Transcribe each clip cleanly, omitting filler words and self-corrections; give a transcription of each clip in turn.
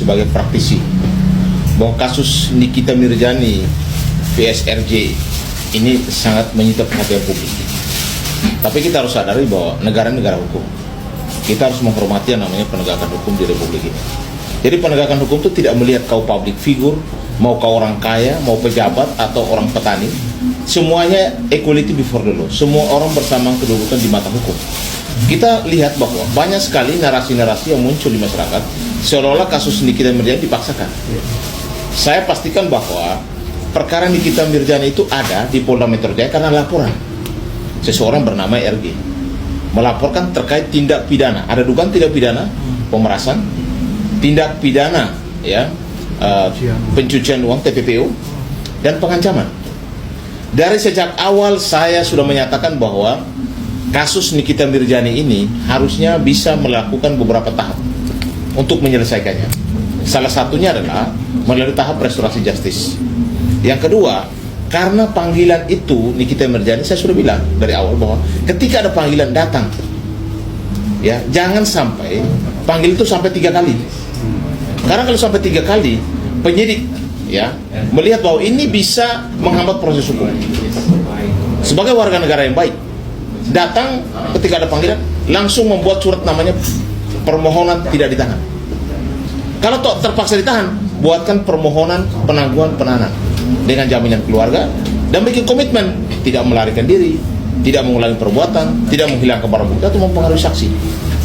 sebagai praktisi bahwa kasus Nikita Mirzani PSRJ ini sangat menyita perhatian publik. Tapi kita harus sadari bahwa negara hukum. Kita harus menghormati yang namanya penegakan hukum di Republik ini. Jadi penegakan hukum itu tidak melihat kau public figure, mau kau orang kaya, mau pejabat atau orang petani, semuanya equality before the law. Semua orang bersamaan kedudukan di mata hukum. Kita lihat bahwa banyak sekali narasi-narasi yang muncul di masyarakat seolah-olah kasus Nikita Mirzani dipaksakan. Saya pastikan bahwa perkara Nikita Mirzani itu ada di Polda Metro Jaya karena laporan seseorang bernama RG melaporkan terkait tindak pidana. Ada dugaan tindak pidana pemerasan, tindak pidana pencucian uang TPPU, dan pengancaman. Dari sejak awal saya sudah menyatakan bahwa kasus Nikita Mirzani ini harusnya bisa melakukan beberapa tahap untuk menyelesaikannya. Salah satunya adalah melalui tahap restorasi justice. Yang kedua, karena panggilan itu Nikita Mirzani, saya sudah bilang dari awal bahwa ketika ada panggilan datang, ya jangan sampai panggil itu sampai 3 kali. Karena kalau sampai 3 kali, penyidik melihat bahwa ini bisa menghambat proses hukum. Sebagai warga negara yang baik, datang ketika ada panggilan, langsung membuat surat namanya permohonan tidak ditahan. Kalau terpaksa ditahan, buatkan permohonan penangguhan penahanan dengan jaminan keluarga dan bikin komitmen tidak melarikan diri, tidak mengulangi perbuatan, tidak menghilangkan barang bukti atau mempengaruhi saksi,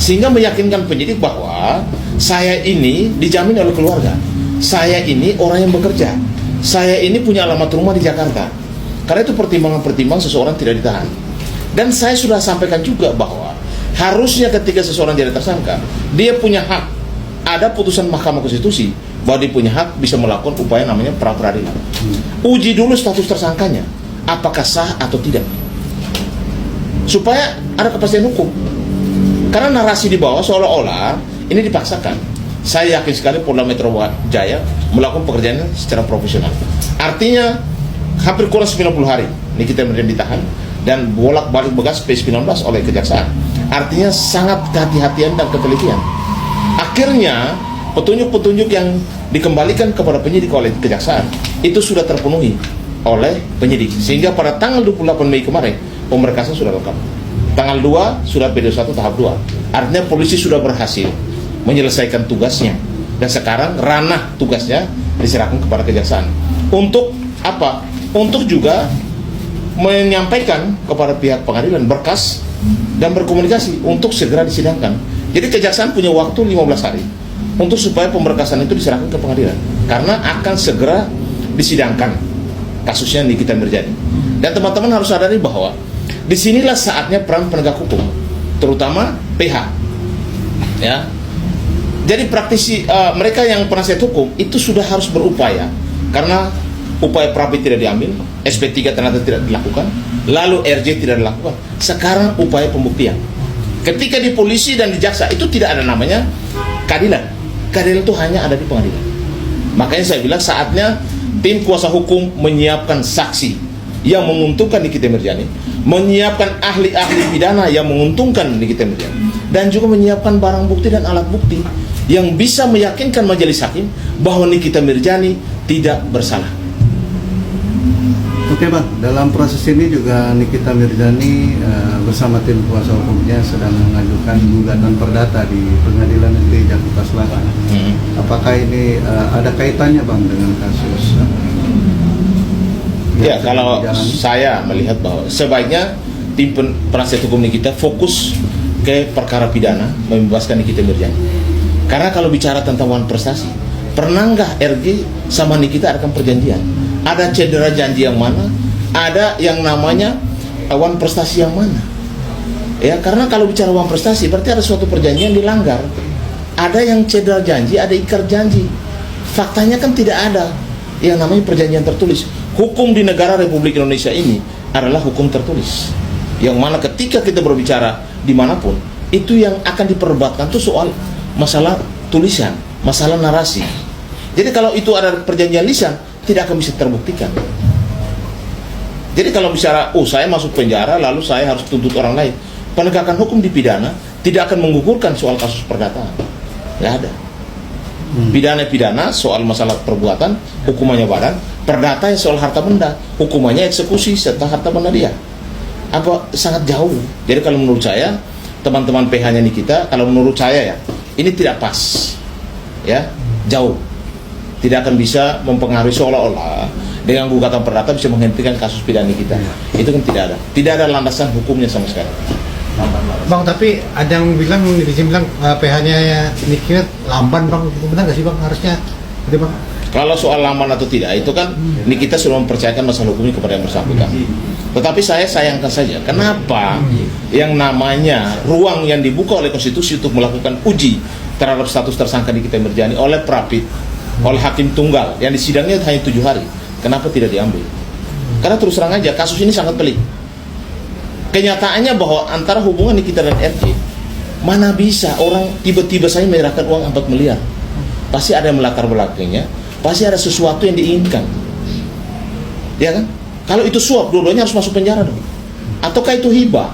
sehingga meyakinkan penyidik bahwa saya ini dijamin oleh keluarga, saya ini orang yang bekerja, saya ini punya alamat rumah di Jakarta. Karena itu pertimbangan-pertimbangan seseorang tidak ditahan. Dan saya sudah sampaikan juga bahwa harusnya ketika seseorang jadi tersangka, dia punya hak. Ada putusan Mahkamah Konstitusi bahwa dia punya hak bisa melakukan upaya namanya pra-peradilan. Uji dulu status tersangkanya, apakah sah atau tidak, supaya ada kepastian hukum. Karena narasi di bawah seolah-olah ini dipaksakan. Saya yakin sekali Polda Metro Jaya melakukan pekerjaannya secara profesional. Artinya hampir kurang 90 hari Nikita Mirzani ditahan dan bolak-balik begas P19 oleh kejaksaan. Artinya sangat kehati-hatian dan ketelitian. Akhirnya petunjuk-petunjuk yang dikembalikan kepada penyidik oleh kejaksaan itu sudah terpenuhi oleh penyidik, sehingga pada tanggal 28 Mei kemarin pemberkasan sudah lengkap. Tanggal 2 sudah P21 tahap 2. Artinya polisi sudah berhasil menyelesaikan tugasnya, dan sekarang ranah tugasnya diserahkan kepada kejaksaan. Untuk apa? Untuk juga menyampaikan kepada pihak pengadilan berkas dan berkomunikasi untuk segera disidangkan. Jadi kejaksaan punya waktu 15 hari untuk supaya pemberkasan itu diserahkan ke pengadilan, karena akan segera disidangkan kasusnya Nikita Mirzani. Dan teman-teman harus sadari bahwa disinilah saatnya peran penegak hukum, terutama PH. Ya, jadi praktisi mereka yang penasihat hukum itu sudah harus berupaya, karena upaya pra tidak diambil, SP3 ternyata tidak dilakukan, lalu RJ tidak dilakukan. Sekarang upaya pembuktian. Ketika di polisi dan di jaksa itu tidak ada namanya keadilan. Keadilan itu hanya ada di pengadilan. Makanya saya bilang saatnya tim kuasa hukum menyiapkan saksi yang menguntungkan Nikita Mirzani, menyiapkan ahli-ahli pidana yang menguntungkan Nikita Mirzani, dan juga menyiapkan barang bukti dan alat bukti yang bisa meyakinkan majelis hakim bahwa Nikita Mirzani tidak bersalah. Oke Bang, dalam proses ini juga Nikita Mirzani bersama tim kuasa hukumnya sedang mengajukan gugatan perdata di Pengadilan Negeri Jakarta Selatan. Apakah ini ada kaitannya Bang dengan kasus? Ya, kalau saya melihat bahwa sebaiknya tim penasihat hukum Nikita fokus ke perkara pidana membebaskan Nikita Mirzani. Karena kalau bicara tentang uang prestasi, pernah nggak RG sama Nikita ada perjanjian? Ada cedera janji yang mana? Ada yang namanya uang prestasi yang mana? Ya, karena kalau bicara uang prestasi berarti ada suatu perjanjian dilanggar. Ada yang cedera janji, ada ikrar janji. Faktanya kan tidak ada yang namanya perjanjian tertulis. Hukum di negara Republik Indonesia ini adalah hukum tertulis, yang mana ketika kita berbicara dimanapun, itu yang akan diperdebatkan itu soal masalah tulisan, masalah narasi. Jadi kalau itu ada perjanjian lisan, tidak akan bisa terbuktikan. Jadi kalau bicara, saya masuk penjara lalu saya harus tuntut orang lain, penegakan hukum di pidana tidak akan menggugurkan soal kasus perdataan. Nggak ada. Pidana soal masalah perbuatan, hukumannya badan. Perdata ya soal harta benda, hukumannya eksekusi serta harta benda dia. Apa sangat jauh. Jadi kalau menurut saya, teman-teman PH-nya Nikita, kalau menurut saya ya, ini tidak pas. Ya, jauh. Tidak akan bisa mempengaruhi seolah-olah dengan gugatan perdata bisa menghentikan kasus pidana Nikita. Itu kan tidak ada. Tidak ada landasan hukumnya sama sekali. Bang, tapi ada yang bilang, netizen bilang PH-nya Nikita lamban, Bang. Benar nggak sih, Bang? Harusnya gitu, Bang. Kalau soal lamban atau tidak, itu kan Nikita sudah mempercayakan masalah hukumnya kepada yang bersangkutan. Tetapi saya sayangkan saja, kenapa yang namanya ruang yang dibuka oleh konstitusi untuk melakukan uji terhadap status tersangka Nikita Mirzani oleh Prapit, oleh hakim tunggal, yang disidangnya hanya 7 hari, kenapa tidak diambil? Karena terus terang aja, kasus ini sangat pelik. Kenyataannya bahwa antara hubungan Nikita dan RJ, mana bisa orang tiba-tiba saya menyerahkan uang 4 miliar. Pasti ada yang melatar belakangnya, pasti ada sesuatu yang diinginkan. Ya kan? Kalau itu suap, dua-duanya harus masuk penjara dong. Ataukah itu hibah?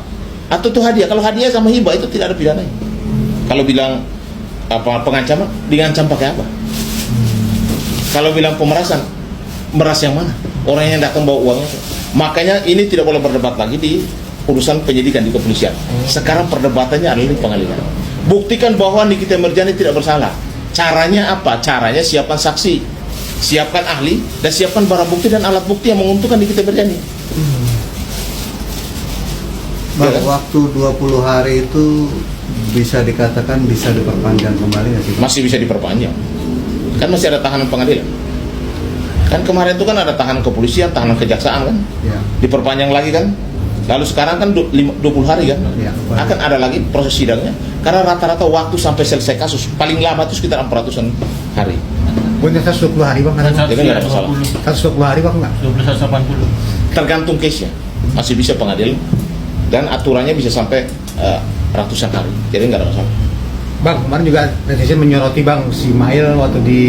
Atau itu hadiah? Kalau hadiah sama hibah itu tidak ada pidananya. Kalau bilang apa pengancaman, diancam pakai apa? Kalau bilang pemerasan, meras yang mana? Orang yang datang bawa uangnya. Makanya ini tidak boleh berdebat lagi di urusan penyidikan di kepolisian. Sekarang perdebatannya adalah di pengadilan. Buktikan bahwa Nikita Mirzani tidak bersalah. Caranya apa? Caranya siapkan saksi, siapkan ahli, dan siapkan barang bukti dan alat bukti yang menguntungkan Nikita Mirzani. Bang, waktu 20 hari itu bisa dikatakan bisa diperpanjang kembali nggak sih? Masih bisa diperpanjang. Kan masih ada tahanan pengadilan. Kan kemarin itu kan ada tahanan kepolisian, tahanan kejaksaan kan? Ya. Diperpanjang lagi kan? Lalu sekarang kan 20 hari kan? Ya, akan ada lagi proses sidangnya. Karena rata-rata waktu sampai selesai kasus paling lama itu sekitar 400-an hari. Punya 120 hari, Bang. Jadi nggak ada masalah. 120 hari, Bang, nggak? 1280. Tergantung case-nya. Masih bisa pengadilan. Dan aturannya bisa sampai ratusan hari. Jadi nggak ada masalah. Bang, kemarin juga netizen menyoroti, Bang, si Mail waktu di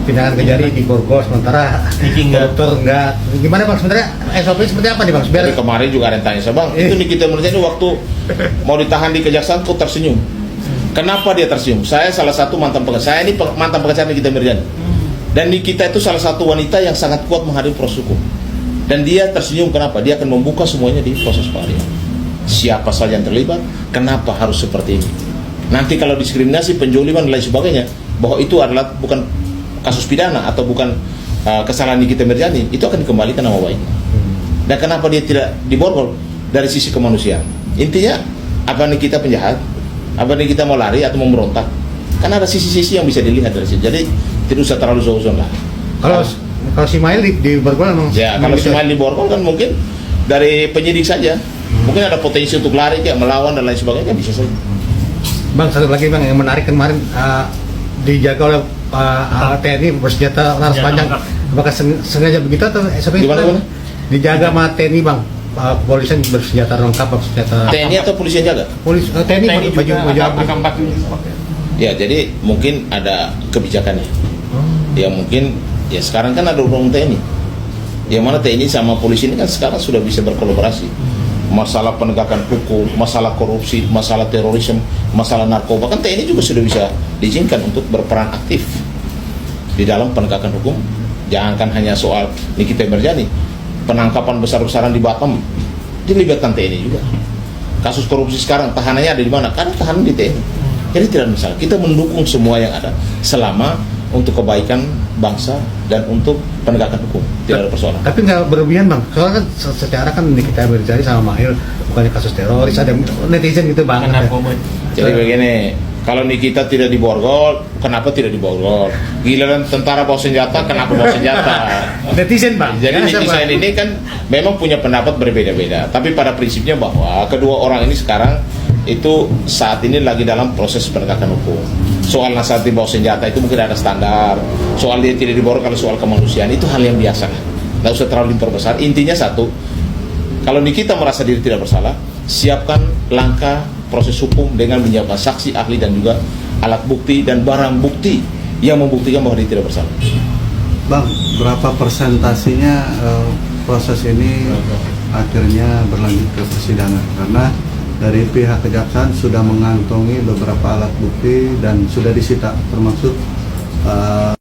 pindahan ke Jari di Borgol, sementara koruptor enggak. Gimana, Bang, sebenarnya SOP seperti apa nih, Bang? Biar Jadi kemarin juga ada yang tanya saya, Bang, itu Nikita Mirzani waktu mau ditahan di kejaksaan kok tersenyum. Kenapa dia tersenyum? Saya salah satu mantan pengacara. Saya ini mantan pengacara Nikita Mirzani. Dan Nikita itu salah satu wanita yang sangat kuat menghadapi proses hukum. Dan dia tersenyum kenapa? Dia akan membuka semuanya di proses pengadilan. Siapa saja yang terlibat, kenapa harus seperti ini? Nanti kalau diskriminasi, penjoliman dan lain sebagainya, bahwa itu adalah bukan kasus pidana atau bukan kesalahan Nikita Mirzani, itu akan dikembalikan nama baiknya. Dan kenapa dia tidak diborgol? Dari sisi kemanusiaan. Intinya, apa Nikita penjahat? Apa Nikita mau lari atau mau memberontak? Karena ada sisi-sisi yang bisa dilihat dari situ. Jadi tidak usah terlalu zon lah. kalau si Mail di Borgol emang Ya, kalau si Mail diborgol kan mungkin dari penyidik saja. Mungkin ada potensi untuk lari, kayak melawan dan lain sebagainya, bisa saja. Bang, satu lagi, Bang, yang menarik kemarin dijaga oleh TNI bersenjata laras panjang. Apakah sengaja begitu atau SOP Gimana? dijaga sama TNI, Bang? Kepolisian bersenjata lengkap, bersenjata TNI atau polisi yang jaga? TNI baju abri. Ya, jadi mungkin ada kebijakannya. Ya mungkin, ya sekarang kan ada undang TNI. Yang mana TNI sama polisi ini kan sekarang sudah bisa berkolaborasi. Masalah penegakan hukum, masalah korupsi, masalah terorisme, masalah narkoba, kan TNI juga sudah bisa diizinkan untuk berperan aktif di dalam penegakan hukum. Jangankan hanya soal Nikita Mirzani, penangkapan besar-besaran di Batam dilibatkan TNI juga. Kasus korupsi sekarang tahanannya ada di mana? Karena tahanan di TNI. Jadi tidak ada masalah. Kita mendukung semua yang ada selama untuk kebaikan bangsa dan untuk penegakan hukum, tidak ada persoalan. Tapi nggak berlebihan, Bang. Soalnya kan secara kan Nikita Mirzani sama Mail bukannya kasus teroris, ada netizen gitu, Bang. Jadi begini, kalau Nikita tidak diborgol, kenapa tidak diborgol? Giliran tentara bawa senjata, kenapa bawa senjata? Netizen, Bang. Jadi Biasa, netizen Bang. ini kan memang punya pendapat berbeda-beda. Tapi pada prinsipnya bahwa kedua orang ini sekarang itu saat ini lagi dalam proses penegakan hukum. Soal nasabah bawa senjata itu mungkin ada standar. Soal dia tidak diborgol, kalau soal kemanusiaan itu hal yang biasa. Nggak usah terlalu diperbesar. Intinya satu, kalau Nikita merasa diri tidak bersalah, siapkan langkah proses hukum dengan menyiapkan saksi, ahli, dan juga alat bukti dan barang bukti yang membuktikan bahwa dia tidak bersalah. Bang, berapa persentasinya proses ini akhirnya berlanjut ke persidangan? Karena dari pihak kejaksaan sudah mengantongi beberapa alat bukti dan sudah disita, termasuk eh,